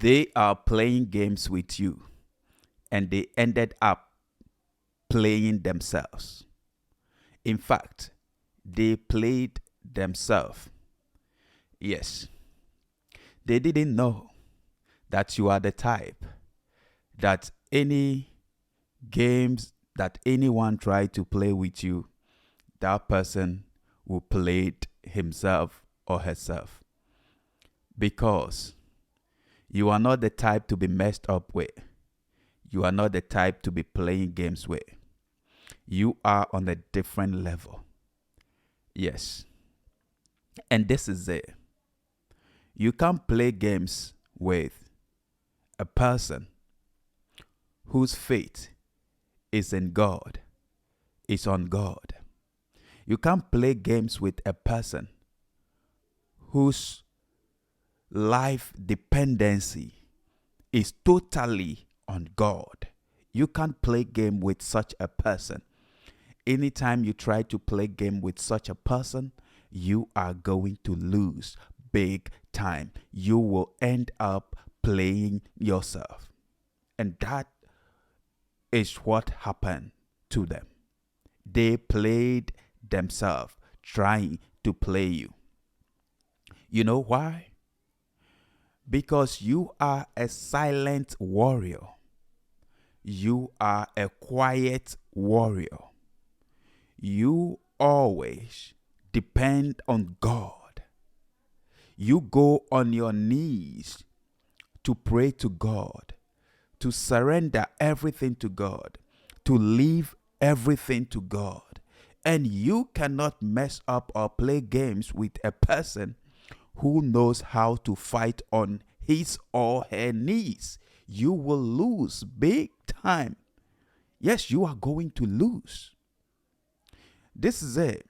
They are playing games with you, and they ended up playing themselves. In fact, they played themselves. Yes, they didn't know that you are the type that any games that anyone try to play with you, that person will play it himself or herself. Because you are not the type to be messed up with. You are not the type to be playing games with. You are on a different level. Yes. And this is it. You can't play games with a person whose faith is in God, is on God. You can't play games with a person whose life dependency is totally on God. You can't play game with such a person. Anytime you try to play game with such a person, you are going to lose big time. You will end up playing yourself. And that is what happened to them. They played themselves trying to play you. You know why? Because you are a silent warrior. You are a quiet warrior. You always depend on God. You go on your knees to pray to God, to surrender everything to God, to leave everything to God. And you cannot mess up or play games with a person who knows how to fight on his or her knees. You will lose big time. Yes, you are going to lose. This is it.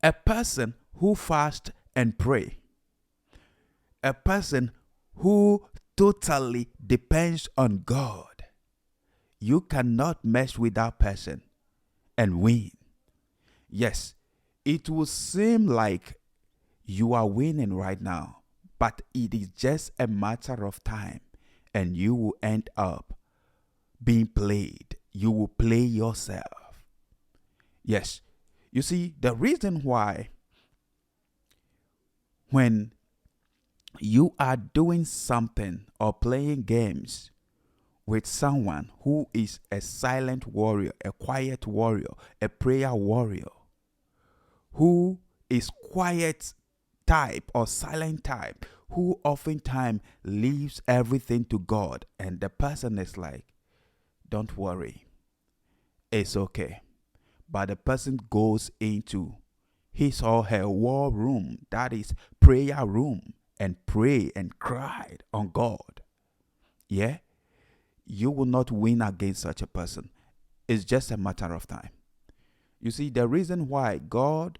A person who fast and pray, a person who totally depends on God, you cannot mess with that person and win. Yes, it will seem like you are winning right now, but it is just a matter of time, and you will end up being played. You will play yourself. Yes, you see, the reason why when you are doing something or playing games with someone who is a silent warrior, a quiet warrior, a prayer warrior, who is quiet type or silent type, who oftentimes leaves everything to God, and the person is like, don't worry, it's okay. But the person goes into his or her war room, that is prayer room, and pray and cry on God. Yeah, you will not win against such a person. It's just a matter of time. You see, the reason why God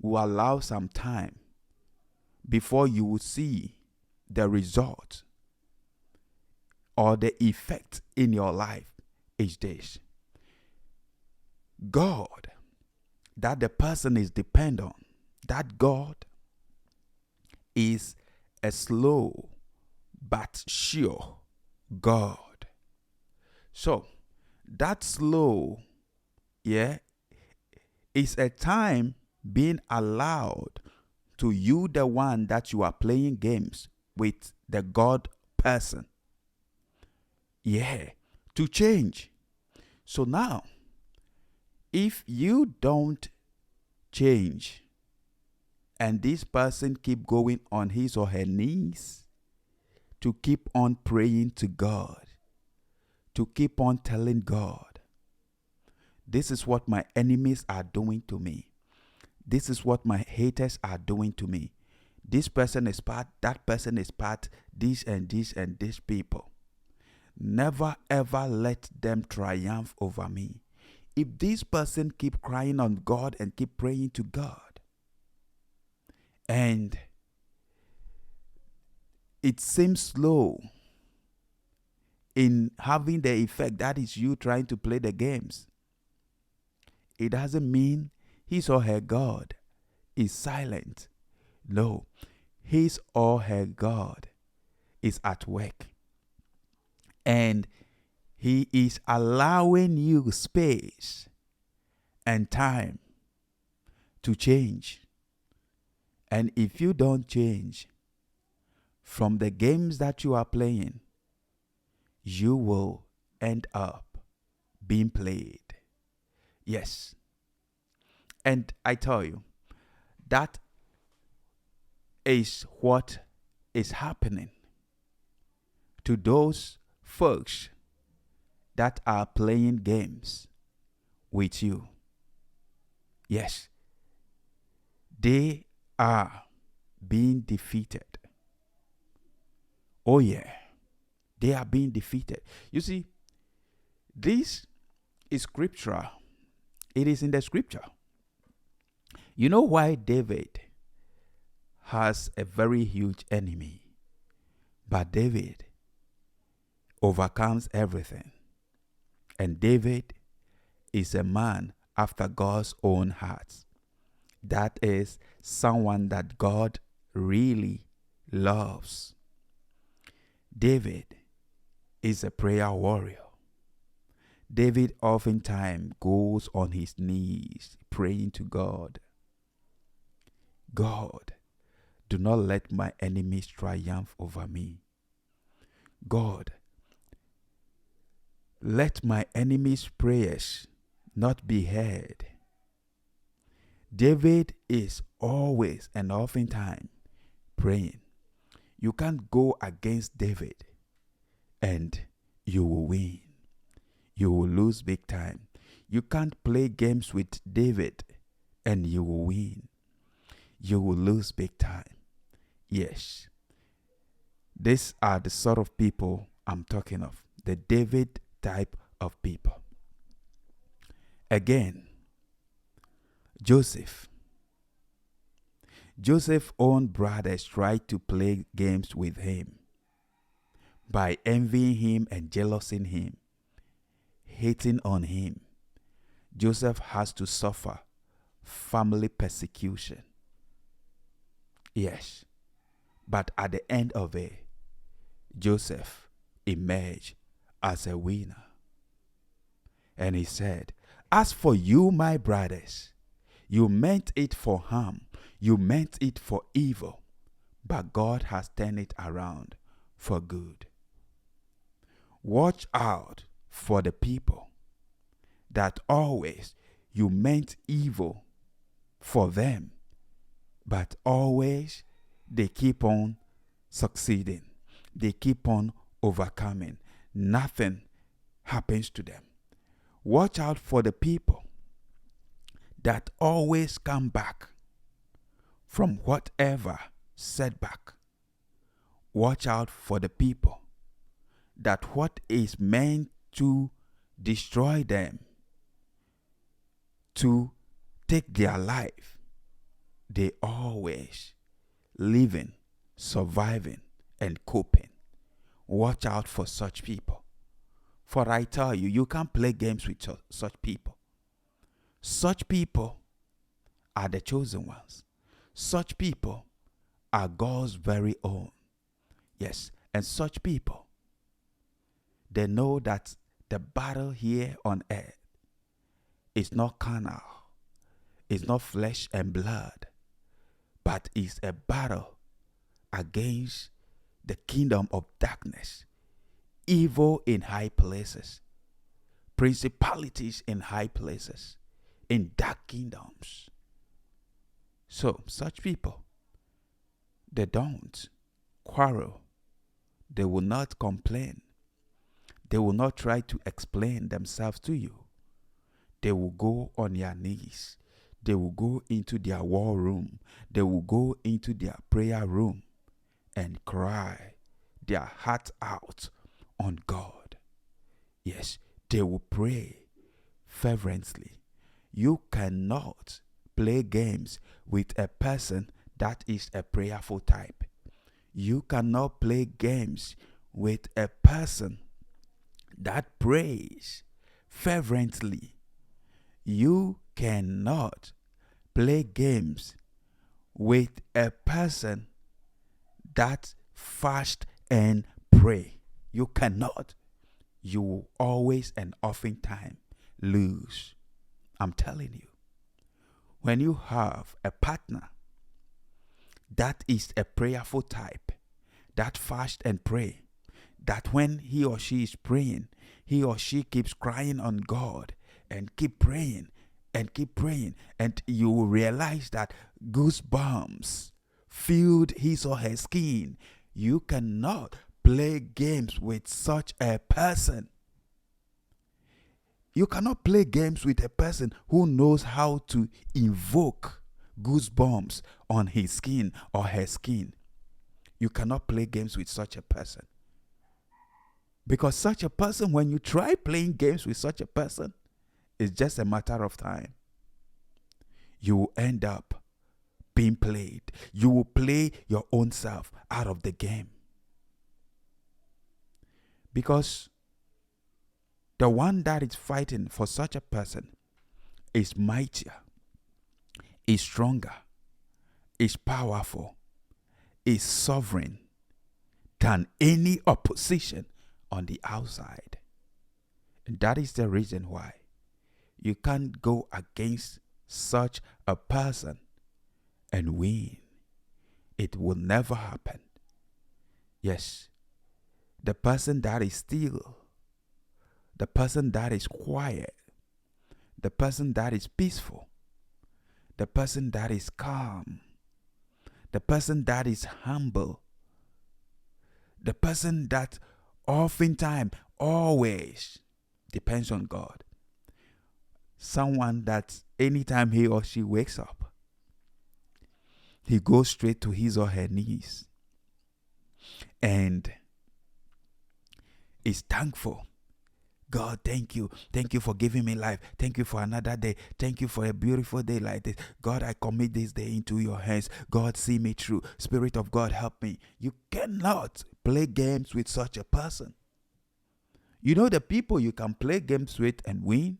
will allow some time before you will see the result or the effect in your life is this. God that the person is dependent on, that God is a slow but sure God. So that slow, yeah, is a time being allowed to you, the one that you are playing games with, the God person, yeah, to change. So now, if you don't change and this person keep going on his or her knees to keep on praying to God, to keep on telling God, this is what my enemies are doing to me. This is what my haters are doing to me. This person is part, that person is part, this and this and this people. Never ever let them triumph over me. If this person keep crying on God and keep praying to God, and it seems slow in having the effect, that is you trying to play the games, it doesn't mean his or her God is silent. No, his or her God is at work. And he is allowing you space and time to change. And if you don't change from the games that you are playing, you will end up being played. Yes. And I tell you, that is what is happening to those folks that are playing games with you. Yes, they are being defeated. Oh, yeah, they are being defeated. You see, this is scriptural, it is in the scripture. You know why David has a very huge enemy, but David overcomes everything. And David is a man after God's own heart. That is someone that God really loves. David is a prayer warrior. David oftentimes goes on his knees praying to God. God, do not let my enemies triumph over me. God, let my enemies' prayers not be heard. David is always and oftentimes praying. You can't go against David and you will win. You will lose big time. You can't play games with David and you will win. You will lose big time. Yes. These are the sort of people I'm talking of. The David type of people. Again, Joseph's own brothers tried to play games with him by envying him and jealousing him, hating on him. Joseph has to suffer family persecution. Yes, but at the end of it, Joseph emerged as a winner. And he said, "As for you, my brothers, you meant it for harm, you meant it for evil, but God has turned it around for good." Watch out for the people that always you meant evil for them, but always they keep on succeeding. They keep on overcoming. Nothing happens to them. Watch out for the people that always come back from whatever setback. Watch out for the people that what is meant to destroy them, to take their life, they always living, surviving, and coping. Watch out for such people. For I tell you, you can't play games with such people. Such people are the chosen ones. Such people are God's very own. Yes, and such people, they know that the battle here on earth is not carnal, it's not flesh and blood, but is a battle against the kingdom of darkness, evil in high places, principalities in high places, in dark kingdoms. So such people, they don't quarrel. They will not complain. They will not try to explain themselves to you. They will go on their knees. They will go into their war room. They will go into their prayer room and cry their heart out on God. Yes, they will pray fervently. You cannot play games with a person that is a prayerful type. You cannot play games with a person that prays fervently. You cannot play games with a person that fasts and pray. You cannot. You will always and oftentimes lose. I'm telling you. When you have a partner that is a prayerful type, that fast and pray, that when he or she is praying, he or she keeps crying on God and keep praying and keep praying, and you will realize that goosebumps filled his or her skin. You cannot play games with such a person. You cannot play games with a person who knows how to invoke goosebumps on his skin or her skin. You cannot play games with such a person. Because such a person, when you try playing games with such a person, it's just a matter of time. You will end up being played. You will play your own self out of the game. Because the one that is fighting for such a person is mightier, is stronger, is powerful, is sovereign than any opposition on the outside. And that is the reason why you can't go against such a person and win. It will never happen. Yes, the person that is still, the person that is quiet, the person that is peaceful, the person that is calm, the person that is humble, the person that oftentimes, always depends on God. Someone that anytime he or she wakes up, he goes straight to his or her knees and is thankful. God, thank you. Thank you for giving me life. Thank you for another day. Thank you for a beautiful day like this. God, I commit this day into your hands. God, see me through. Spirit of God, help me. You cannot play games with such a person. You know the people you can play games with and win?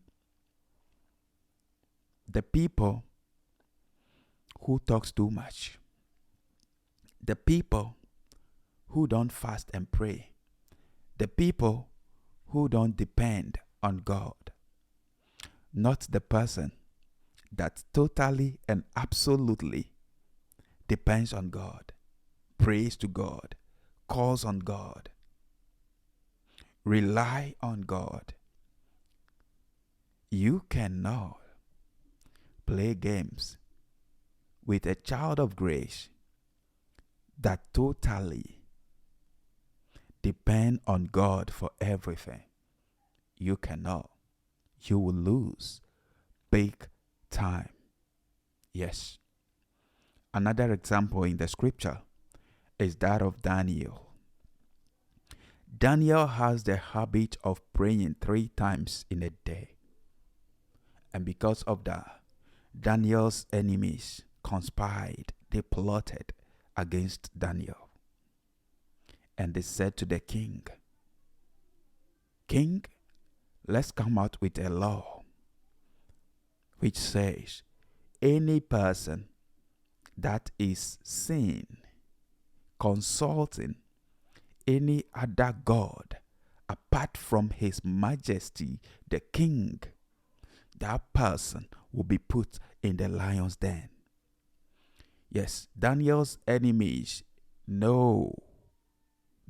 The people who talks too much. The people who don't fast and pray. The people who don't depend on God. Not the person that totally and absolutely depends on God, prays to God, calls on God, rely on God. You cannot play games with a child of grace that totally depend on God for everything. You cannot. You will lose big time. Yes. Another example in the scripture is that of Daniel. Daniel has the habit of praying 3 times in a day. And because of that, Daniel's enemies conspired. They plotted against Daniel. And they said to the king, King, let's come out with a law which says any person that is seen consulting any other god apart from his majesty the king, that person will be put in the lion's den. Yes, Daniel's enemies know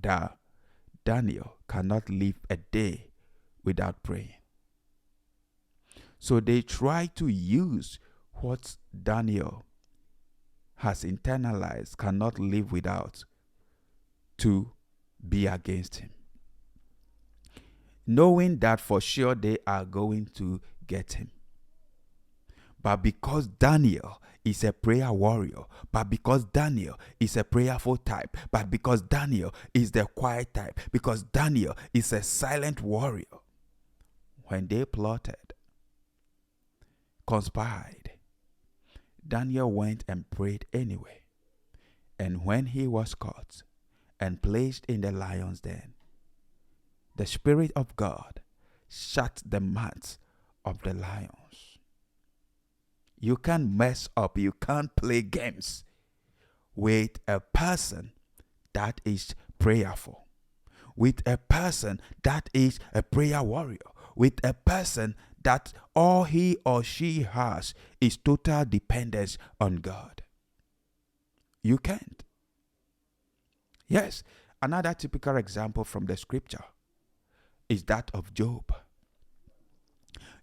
that Daniel cannot live a day without praying. So they try to use what Daniel has internalized, cannot live without, to be against him. Knowing that for sure they are going to get him. But because Daniel is a prayer warrior, but because Daniel is a prayerful type, but because Daniel is the quiet type, because Daniel is a silent warrior, when they plotted, conspired, Daniel went and prayed anyway. And when he was caught and placed in the lion's den, the Spirit of God shut the mouths of the lions. You can't mess up, you can't play games with a person that is prayerful, with a person that is a prayer warrior, with a person that all he or she has is total dependence on God. You can't. Yes, another typical example from the scripture is that of Job.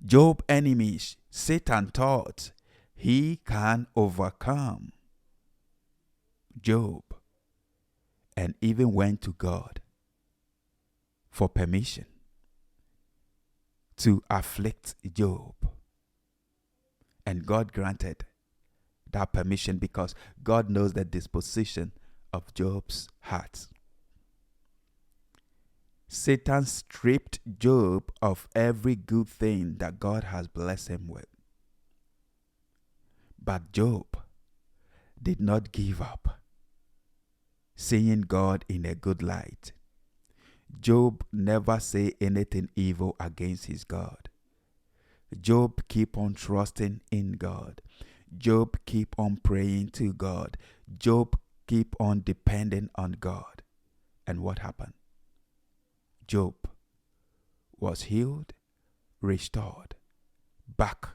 Job's enemies, Satan, thought he can overcome Job and even went to God for permission to afflict Job. And God granted that permission because God knows the disposition of Job's heart. Satan stripped Job of every good thing that God has blessed him with. But Job did not give up, seeing God in a good light. Job never say anything evil against his God. Job keep on trusting in God. Job keep on praying to God. Job keep on depending on God. And what happened? Job was healed, restored, back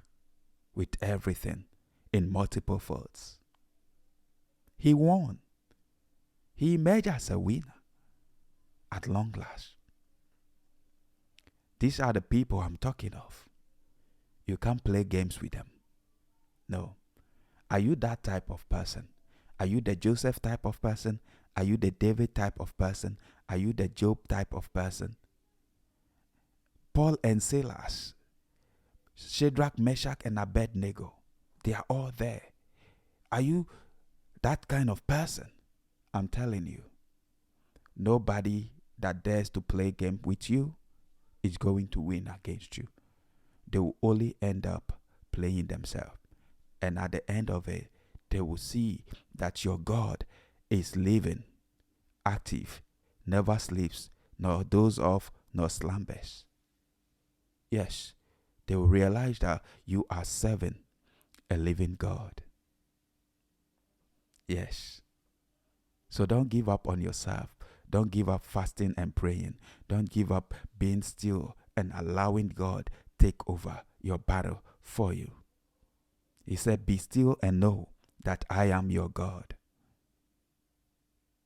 with everything in multiple folds. He won. He emerged as a winner at long last. These are the people I'm talking of. You can't play games with them. No. Are you that type of person? Are you the Joseph type of person? Are you the David type of person? Are you the Job type of person? Paul and Silas, Shadrach, Meshach, and Abednego, they are all there. Are you that kind of person? I'm telling you, nobody that dares to play a game with you is going to win against you. They will only end up playing themselves. And at the end of it, they will see that your God is living, active, never sleeps, nor dozes off, nor slumbers. Yes, they will realize that you are serving a living God. Yes. So don't give up on yourself. Don't give up fasting and praying. Don't give up being still and allowing God take over your battle for you. He said, be still and know that I am your God.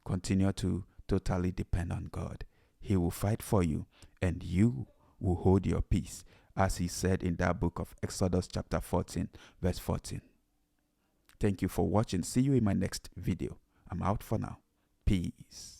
Continue to totally depend on God. He will fight for you and you will hold your peace, as he said in that book of Exodus chapter 14, verse 14. Thank you for watching. See you in my next video. I'm out for now. Peace.